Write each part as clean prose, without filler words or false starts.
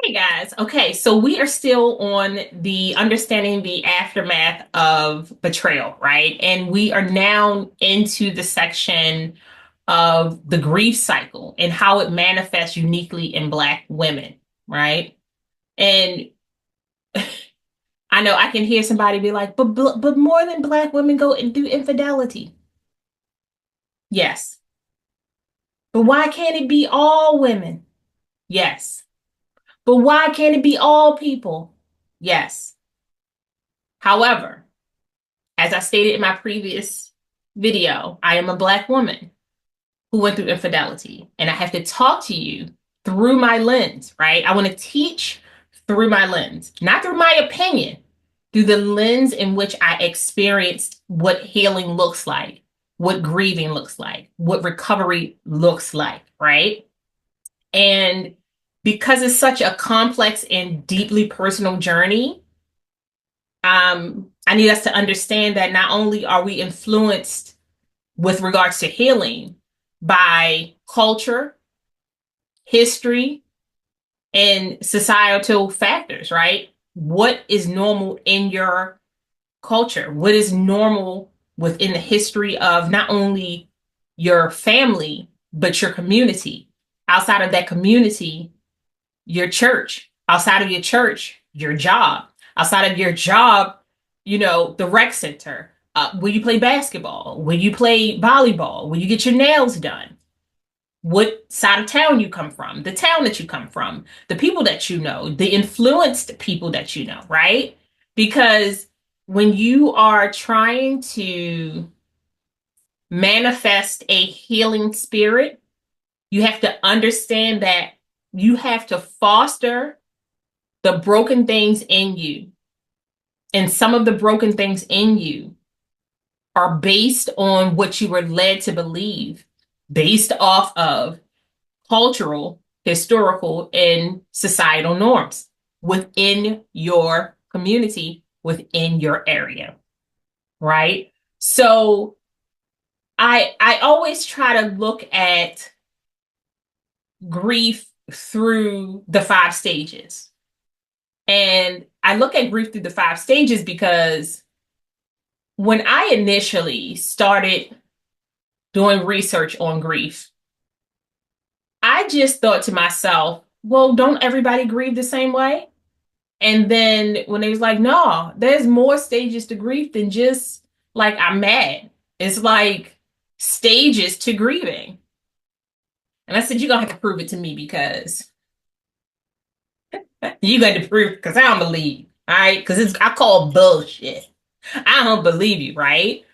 Hey guys. Okay, so we are still on the understanding the aftermath of betrayal, right? And we are now into the section of the grief cycle and how it manifests uniquely in Black women, right? And I know I can hear somebody be like, but more than Black women go and do infidelity. Yes. But why can't it be all women? Yes. But why can't it be all people? Yes. However, as I stated in my previous video, I am a Black woman who went through infidelity, and I have to talk to you through my lens, right? I want to teach through my lens, not through my opinion, through the lens in which I experienced what healing looks like, what grieving looks like, what recovery looks like, right? And because it's such a complex and deeply personal journey, I need us to understand that not only are we influenced with regards to healing by culture, history, and societal factors, right? What is normal in your culture? What is normal within the history of not only your family, but your community? Outside of that community, your church. Outside of your church, your job. Outside of your job, the rec center. Will you play basketball? Will you play volleyball? Will you get your nails done? What side of town you come from, the town that you come from, the people that you know, the influenced people that you know, right? Because when you are trying to manifest a healing spirit, you have to understand that you have to foster the broken things in you. And some of the broken things in you are based on what you were led to believe, based off of cultural, historical, and societal norms within your community, within your area, right? So I always try to look at grief through the five stages. And I look at grief through the five stages because when I initially started doing research on grief, I just thought to myself, well, don't everybody grieve the same way? And then when they was like, no, there's more stages to grief than just like I'm mad. It's like stages to grieving. And I said, you're gonna have to prove it to me because you got to prove because I don't believe. All right. Because it's I call bullshit. I don't believe you, right?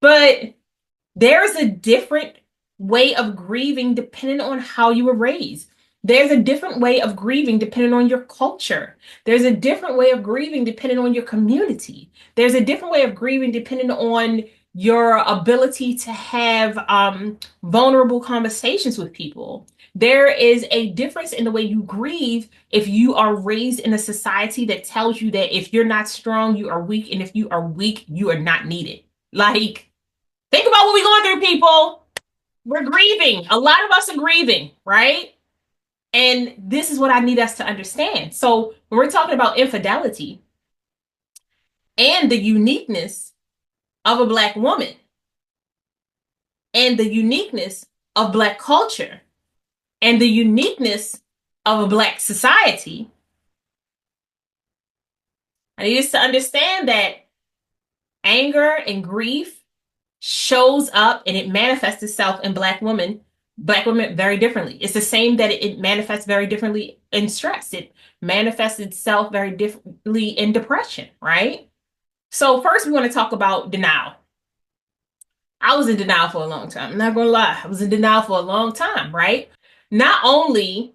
But there's a different way of grieving depending on how you were raised. There's a different way of grieving depending on your culture. There's a different way of grieving depending on your community. There's a different way of grieving depending on your ability to have vulnerable conversations with people. There is a difference in the way you grieve if you are raised in a society that tells you that if you're not strong, you are weak, and if you are weak, you are not needed. Like, think about what we're going through, people. We're grieving. A lot of us are grieving, right? And this is what I need us to understand. So when we're talking about infidelity and the uniqueness of a Black woman and the uniqueness of Black culture and the uniqueness of a Black society, I need us to understand that anger and grief shows up and it manifests itself in Black women very differently. It's the same that it manifests very differently in stress. It manifests itself very differently in depression, right? So first we want to talk about denial. I was in denial for a long time. I'm not gonna lie. I was in denial for a long time, right? Not only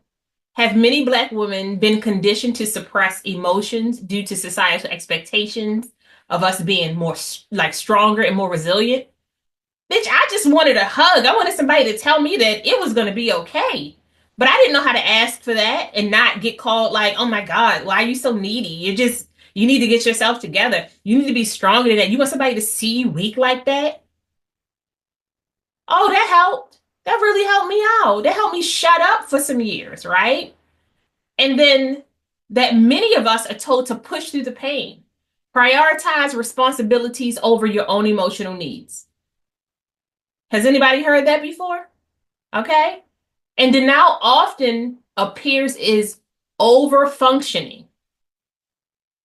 have many Black women been conditioned to suppress emotions due to societal expectations of us being more like stronger and more resilient. Bitch, I just wanted a hug. I wanted somebody to tell me that it was going to be okay. But I didn't know how to ask for that and not get called like, oh my God, why are you so needy? You need to get yourself together. You need to be stronger than that. You want somebody to see you weak like that? Oh, that helped. That really helped me out. That helped me shut up for some years, right? And then that many of us are told to push through the pain. Prioritize responsibilities over your own emotional needs. Has anybody heard that before? Okay. And denial often appears as over functioning,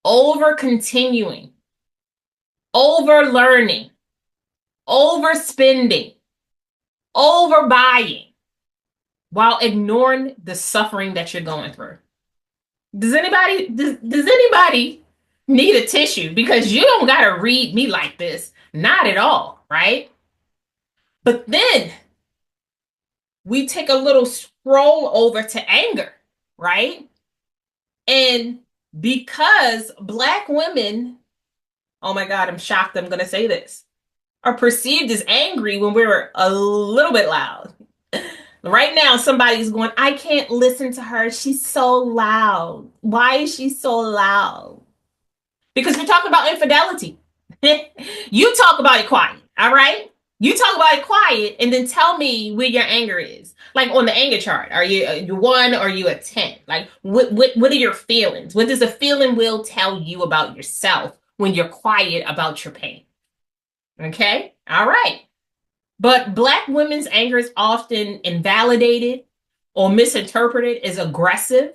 over continuing, over learning, overspending, overbuying, while ignoring the suffering that you're going through. Does anybody need a tissue? Because you don't gotta read me like this. Not at all, right? But then we take a little scroll over to anger, right? And because Black women, oh my God, I'm shocked I'm gonna say this, are perceived as angry when we're a little bit loud. Right now, somebody's going, I can't listen to her. She's so loud. Why is she so loud? Because we're talking about infidelity. You talk about it quiet, all right? You talk about it quiet and then tell me where your anger is. Like on the anger chart, are you one or are you a 10? Like what are your feelings? What does the feeling wheel tell you about yourself when you're quiet about your pain? Okay? All right. But Black women's anger is often invalidated or misinterpreted as aggressive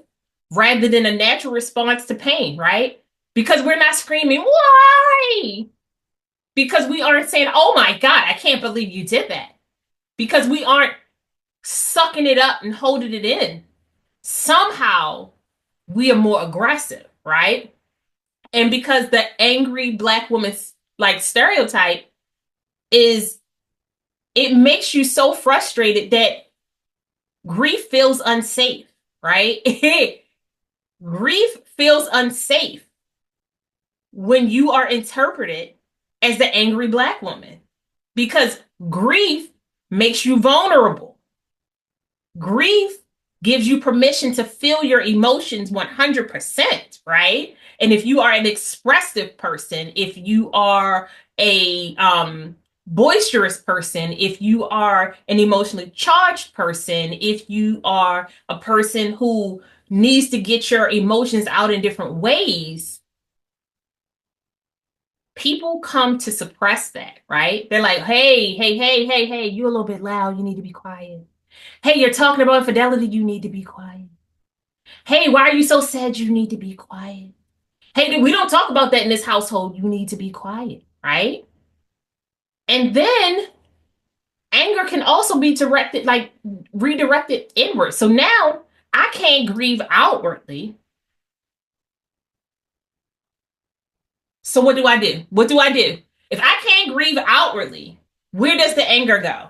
rather than a natural response to pain, right? Because we're not screaming, why? Because we aren't saying, oh my God, I can't believe you did that. Because we aren't sucking it up and holding it in. Somehow we are more aggressive, right? And because the angry Black woman's like stereotype is, it makes you so frustrated that grief feels unsafe, right? Grief feels unsafe when you are interpreted as the angry Black woman because grief makes you vulnerable. Grief gives you permission to feel your emotions 100%, right? And if you are an expressive person, if you are a boisterous person, if you are an emotionally charged person, if you are a person who needs to get your emotions out in different ways, people come to suppress that, right? They're like, hey, you're a little bit loud. You need to be quiet. Hey, you're talking about infidelity. You need to be quiet. Hey, why are you so sad? You need to be quiet. Hey, we don't talk about that in this household. You need to be quiet, right? And then anger can also be directed, like redirected inward. So now I can't grieve outwardly. So what do I do? What do I do? If I can't grieve outwardly, where does the anger go?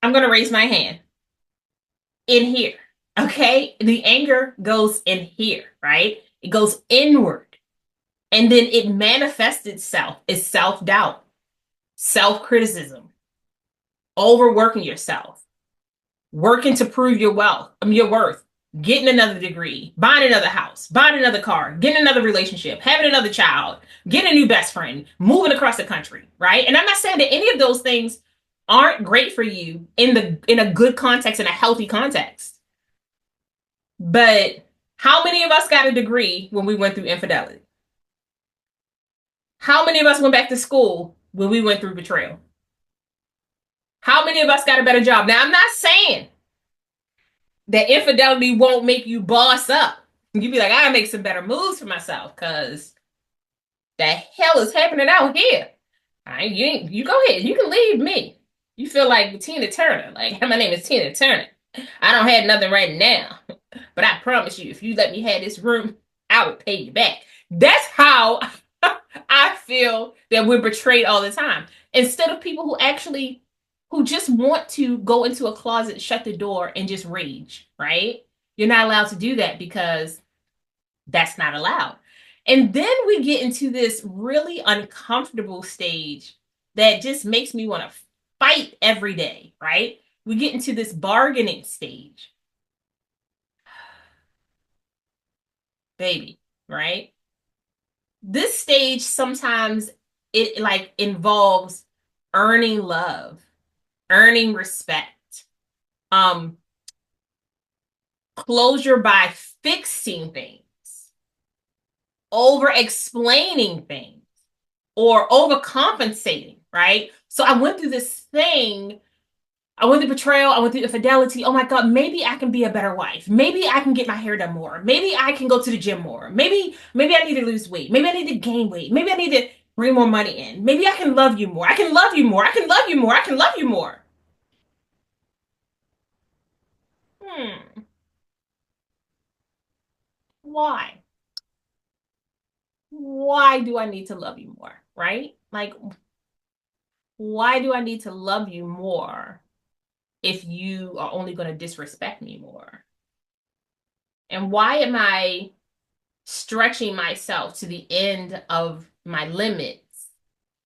I'm going to raise my hand. In here. Okay? The anger goes in here, right? It goes inward. And then it manifests itself as self-doubt, self-criticism, overworking yourself, working to prove your your worth, getting another degree, buying another house, buying another car, getting another relationship, having another child, getting a new best friend, moving across the country, right? And I'm not saying that any of those things aren't great for you in a good context, in a healthy context. But how many of us got a degree when we went through infidelity? How many of us went back to school when we went through betrayal? How many of us got a better job? Now, I'm not saying that infidelity won't make you boss up. You'd be like, I gotta make some better moves for myself because the hell is happening out here. You go ahead. You can leave me. You feel like Tina Turner. Like, my name is Tina Turner. I don't have nothing right now. But I promise you, if you let me have this room, I will pay you back. That's how I feel that we're betrayed all the time. Instead of people who just want to go into a closet, shut the door, and just rage, right? You're not allowed to do that because that's not allowed. And then we get into this really uncomfortable stage that just makes me want to fight every day, right? We get into this bargaining stage. Baby, right? This stage sometimes it like involves earning love, earning respect, um, closure by fixing things, over explaining things, or overcompensating, right? So I went through this thing. I went through betrayal. I went through infidelity. Oh my God, maybe I can be a better wife. Maybe I can get my hair done more. Maybe I can go to the gym more. Maybe I need to lose weight. Maybe I need to gain weight. Maybe I need to bring more money in. Maybe I can love you more. I can love you more. I can love you more. I can love you more. Hmm. Why? Why do I need to love you more? Right? Like, why do I need to love you more if you are only going to disrespect me more? And why am I stretching myself to the end of my limits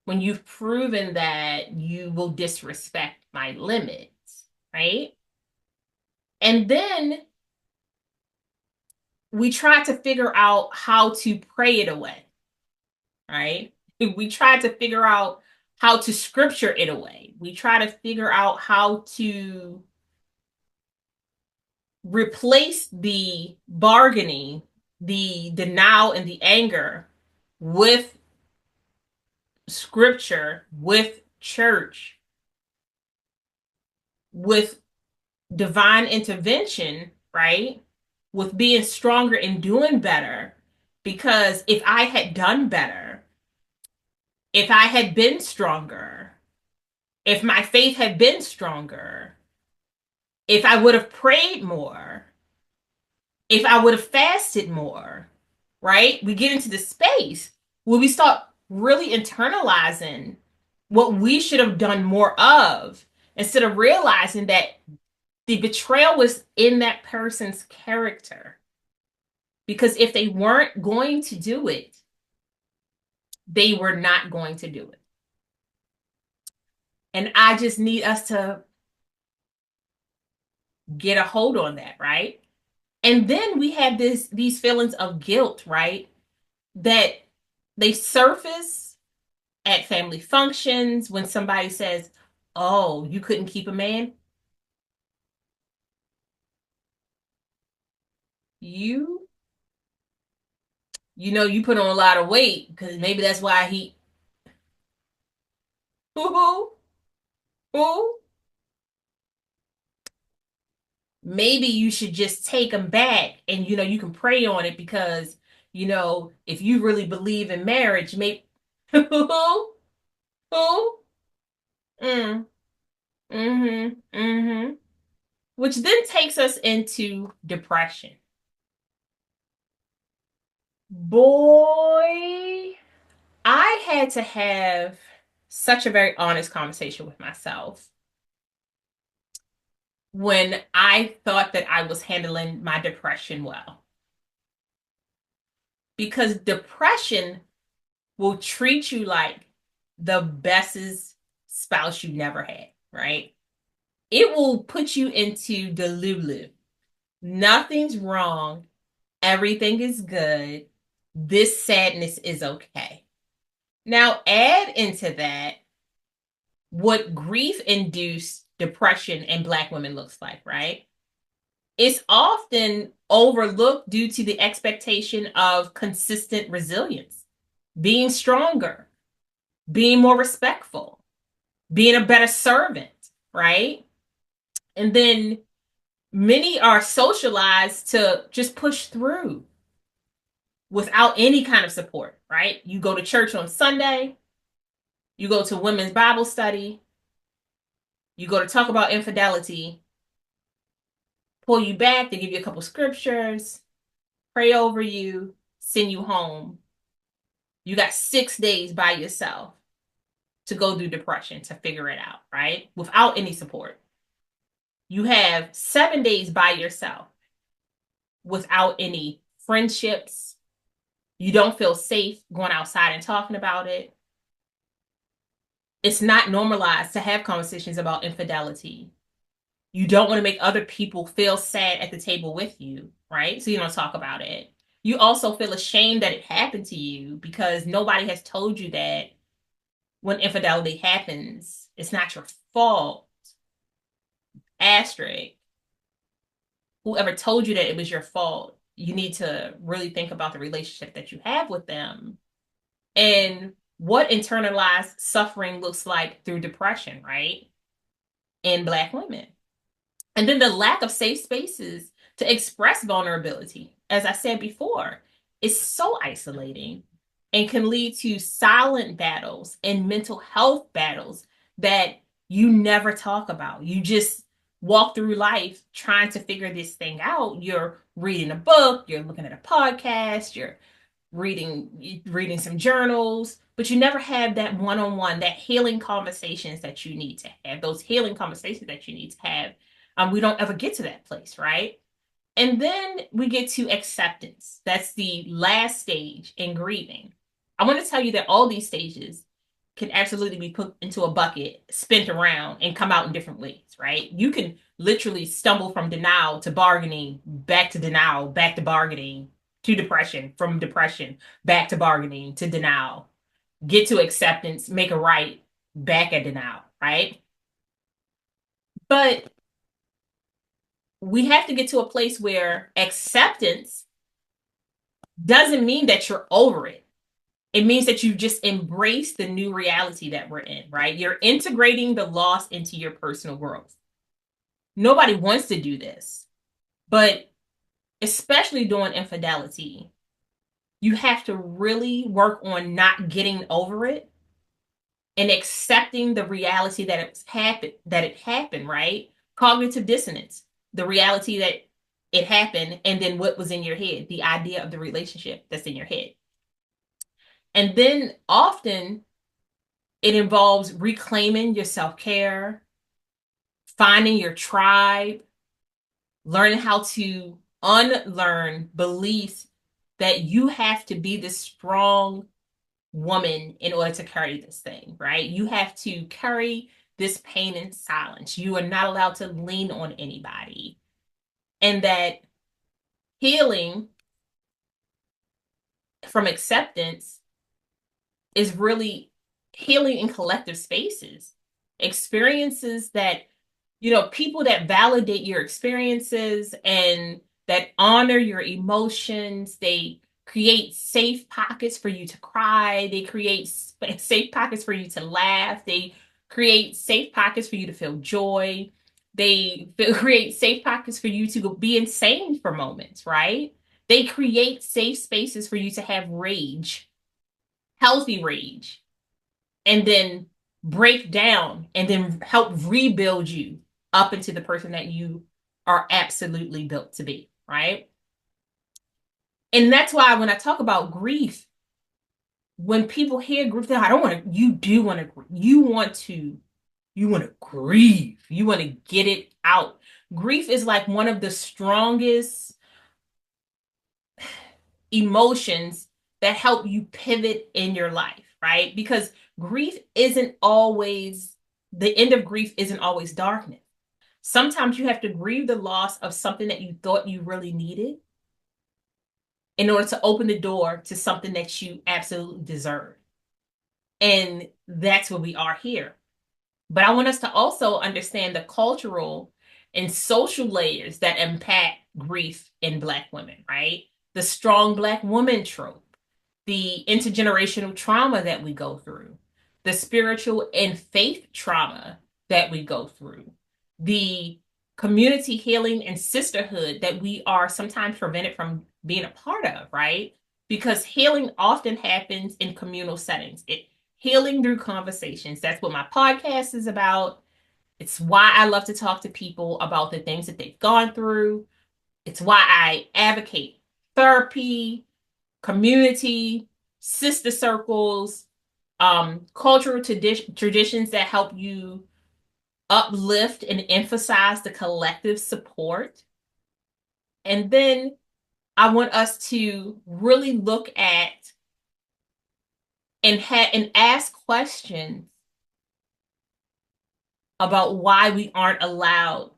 when you've proven that you will disrespect my limits, right? And then we try to figure out how to pray it away, right? We try to figure out how to scripture it away. We try to figure out how to replace the bargaining, the denial, and the anger with scripture, with church, with divine intervention, right? With being stronger and doing better. Because if I had done better, if I had been stronger, if my faith had been stronger, if I would have prayed more, if I would have fasted more, right? We get into the space where we start really internalizing what we should have done more of instead of realizing that the betrayal was in that person's character. Because if they weren't going to do it, they were not going to do it. And I just need us to get a hold on that, right? And then we have these feelings of guilt, right? That they surface at family functions when somebody says, "Oh, you couldn't keep a man? You you put on a lot of weight because maybe that's why he who who maybe you should just take them back and you can pray on it because if you really believe in marriage, maybe who who mm, mm-hmm, which then takes us into depression. Boy, I had to have such a very honest conversation with myself when I thought that I was handling my depression well. Because depression will treat you like the bestest spouse you never had, right? It will put you into delulu. Nothing's wrong. Everything is good. This sadness is okay. Now, add into that what grief induced depression in Black women looks like, right? It's often overlooked due to the expectation of consistent resilience, being stronger, being more respectful, being a better servant, right? And then many are socialized to just push through without any kind of support, right? You go to church on Sunday, you go to women's Bible study, you go to talk about infidelity, pull you back, they give you a couple scriptures, pray over you, send you home. You got 6 days by yourself to go through depression to figure it out, right? Without any support. You have 7 days by yourself without any friendships. You don't feel safe going outside and talking about it. It's not normalized to have conversations about infidelity. You don't want to make other people feel sad at the table with you, right? So you don't talk about it. You also feel ashamed that it happened to you because nobody has told you that when infidelity happens, it's not your fault. Asterisk. Whoever told you that it was your fault you need to really think about the relationship that you have with them and what internalized suffering looks like through depression, right? In Black women. And then the lack of safe spaces to express vulnerability, as I said before, is so isolating and can lead to silent battles and mental health battles that you never talk about. You just walk through life trying to figure this thing out. You're reading a book, you're looking at a podcast, you're reading some journals, but you never have that one-on-one, that healing conversations that you need to have, those healing conversations that you need to have. We don't ever get to that place, right? And then we get to acceptance. That's the last stage in grieving. I want to tell you that all these stages can absolutely be put into a bucket, spent around, and come out in different ways, right? You can literally stumble from denial to bargaining, back to denial, back to bargaining, to depression, from depression, back to bargaining, to denial, get to acceptance, make a right, back at denial, right? But we have to get to a place where acceptance doesn't mean that you're over it. It means that you just embrace the new reality that we're in, right? You're integrating the loss into your personal growth. Nobody wants to do this, but especially doing infidelity, you have to really work on not getting over it and accepting the reality that it happened, right? Cognitive dissonance, the reality that it happened, and then what was in your head, the idea of the relationship that's in your head. And then often it involves reclaiming your self-care, finding your tribe, learning how to unlearn beliefs that you have to be this strong woman in order to carry this thing, right? You have to carry this pain in silence. You are not allowed to lean on anybody. And that healing from acceptance is really healing in collective spaces, experiences that, people that validate your experiences and that honor your emotions. They create safe pockets for you to cry. They create safe pockets for you to laugh. They create safe pockets for you to feel joy. They create safe pockets for you to be insane for moments, right? They create safe spaces for you to have rage, healthy rage, and then break down and then help rebuild you up into the person that you are absolutely built to be, right? And that's why when I talk about grief, when people hear grief, they're like, I don't want to, you do want to, you want to grieve. You want to get it out. Grief is like one of the strongest emotions that help you pivot in your life, right? Because grief isn't always, the end of grief isn't always darkness. Sometimes you have to grieve the loss of something that you thought you really needed in order to open the door to something that you absolutely deserve. And that's where we are here. But I want us to also understand the cultural and social layers that impact grief in Black women, right? The strong Black woman trope, the intergenerational trauma that we go through, the spiritual and faith trauma that we go through, the community healing and sisterhood that we are sometimes prevented from being a part of, right? Because healing often happens in communal settings. Healing through conversations. That's what my podcast is about. It's why I love to talk to people about the things that they've gone through. It's why I advocate therapy, community, sister circles, cultural traditions that help you uplift and emphasize the collective support. And then I want us to really look at and ask questions about why we aren't allowed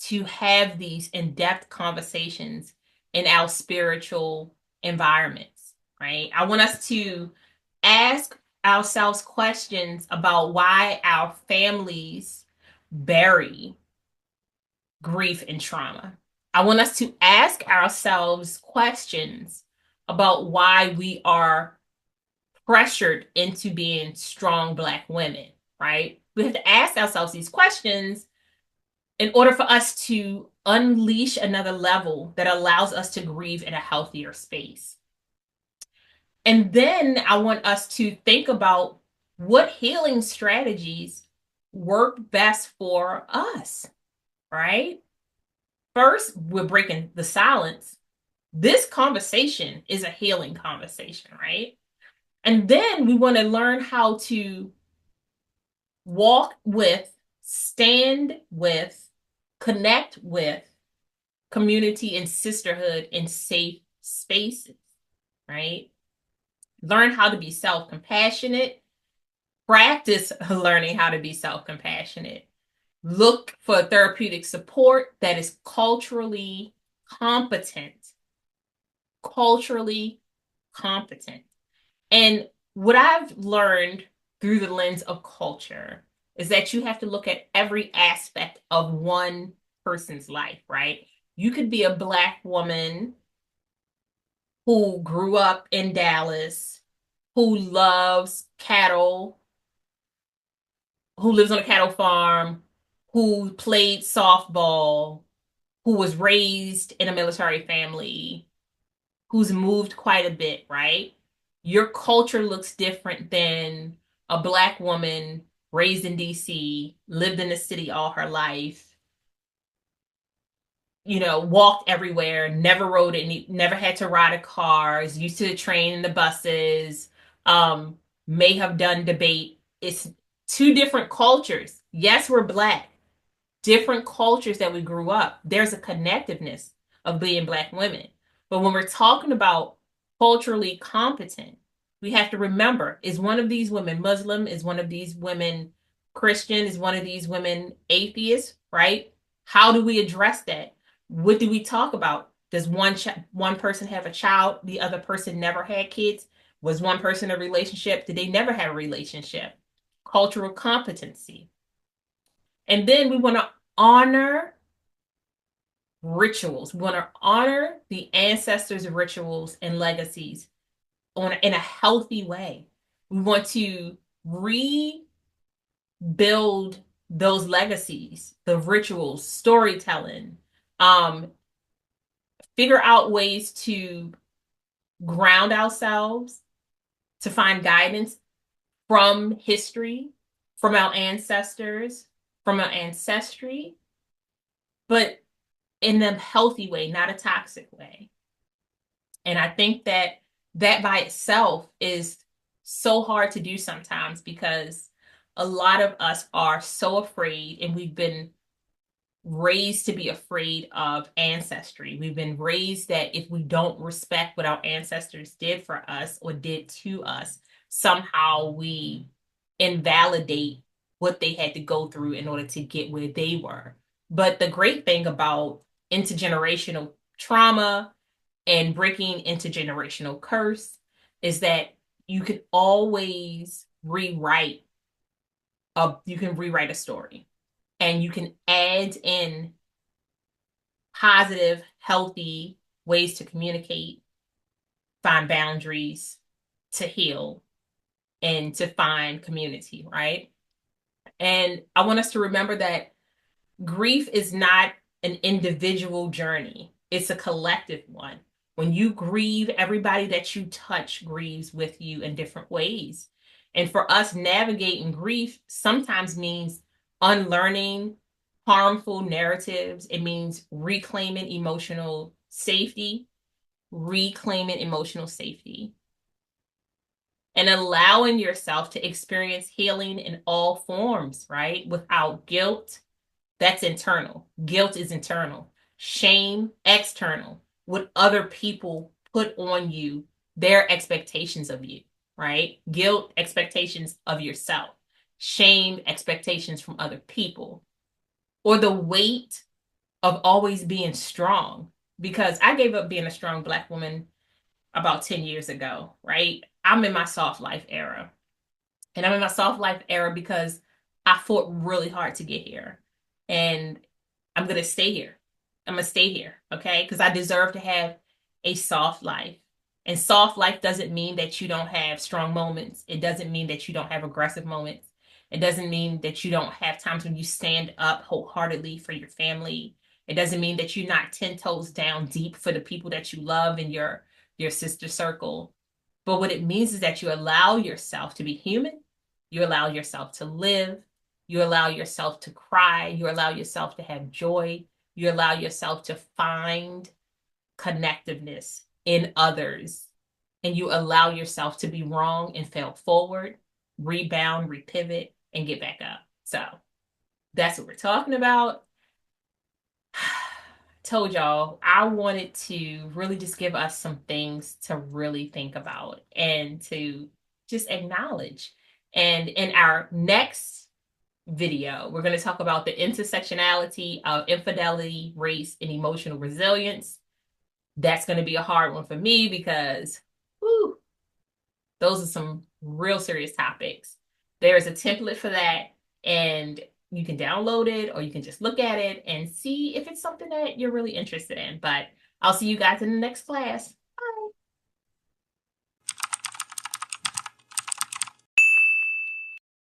to have these in-depth conversations in our spiritual environments, right? I want us to ask ourselves questions about why our families bury grief and trauma. I want us to ask ourselves questions about why we are pressured into being strong Black women, right? We have to ask ourselves these questions in order for us to unleash another level that allows us to grieve in a healthier space. And then I want us to think about what healing strategies work best for us, right? First, we're breaking the silence. This conversation is a healing conversation, right? And then we want to learn how to walk with, stand with, connect with community and sisterhood in safe spaces, right? Learn how to be self compassionate, practice learning how to be self compassionate, look for therapeutic support that is culturally competent. Culturally competent. And what I've learned through the lens of culture is that you have to look at every aspect of one person's life, right? You could be a Black woman who grew up in Dallas, who loves cattle, who lives on a cattle farm, who played softball, who was raised in a military family, who's moved quite a bit, right? Your culture looks different than a Black woman raised in DC, lived in the city all her life, walked everywhere, never rode any, never had to ride a car, is used to the train and the buses, may have done debate. It's two different cultures. Yes, we're Black, different cultures that we grew up. There's a connectiveness of being Black women. But when we're talking about culturally competent, we have to remember, is one of these women Muslim? Is one of these women Christian? Is one of these women atheist? Right? How do we address that? What do we talk about? Does one person have a child? The other person never had kids? Was one person in a relationship? Did they never have a relationship? Cultural competency. And then we want to honor rituals. We want to honor the ancestors' rituals and legacies in a healthy way. We want to rebuild those legacies, the rituals, storytelling, um, figure out ways to ground ourselves, to find guidance from history, from our ancestors, from our ancestry, but in a healthy way, not a toxic way. And I think that that by itself is so hard to do sometimes because a lot of us are so afraid, and we've been raised to be afraid of ancestry. We've been raised that if we don't respect what our ancestors did for us or did to us, somehow we invalidate what they had to go through in order to get where they were. But the great thing about intergenerational trauma and breaking intergenerational curse is that you can always rewrite a story, and you can add in positive, healthy ways to communicate, find boundaries, to heal, and to find community, right? And I want us to remember that grief is not an individual journey, it's a collective one. When you grieve, everybody that you touch grieves with you in different ways. And for us, navigating grief sometimes means unlearning harmful narratives. It means reclaiming emotional safety, and allowing yourself to experience healing in all forms, right? Without guilt. That's internal. Guilt is internal. Shame, external. What other people put on you, their expectations of you, right? Guilt, expectations of yourself. Shame, expectations from other people. Or the weight of always being strong. Because I gave up being a strong Black woman about 10 years ago, right? I'm in my soft life era. And I'm in my soft life era because I fought really hard to get here. And I'm going to stay here. I'm gonna stay here, okay? Because I deserve to have a soft life. And soft life doesn't mean that you don't have strong moments. It doesn't mean that you don't have aggressive moments. It doesn't mean that you don't have times when you stand up wholeheartedly for your family. It doesn't mean that you're not 10 toes down deep for the people that you love in your sister circle. But what it means is that you allow yourself to be human. You allow yourself to live. You allow yourself to cry. You allow yourself to have joy. You allow yourself to find connectiveness in others, and you allow yourself to be wrong and fail forward, rebound, repivot, and get back up. So that's what we're talking about. Told y'all I wanted to really just give us some things to really think about and to just acknowledge. And in our next video, we're going to talk about the intersectionality of infidelity, race, and emotional resilience. That's going to be a hard one for me because whew, those are some real serious topics. There is a template for that, and you can download it or you can just look at it and see if it's something that you're really interested in. But I'll see you guys in the next class.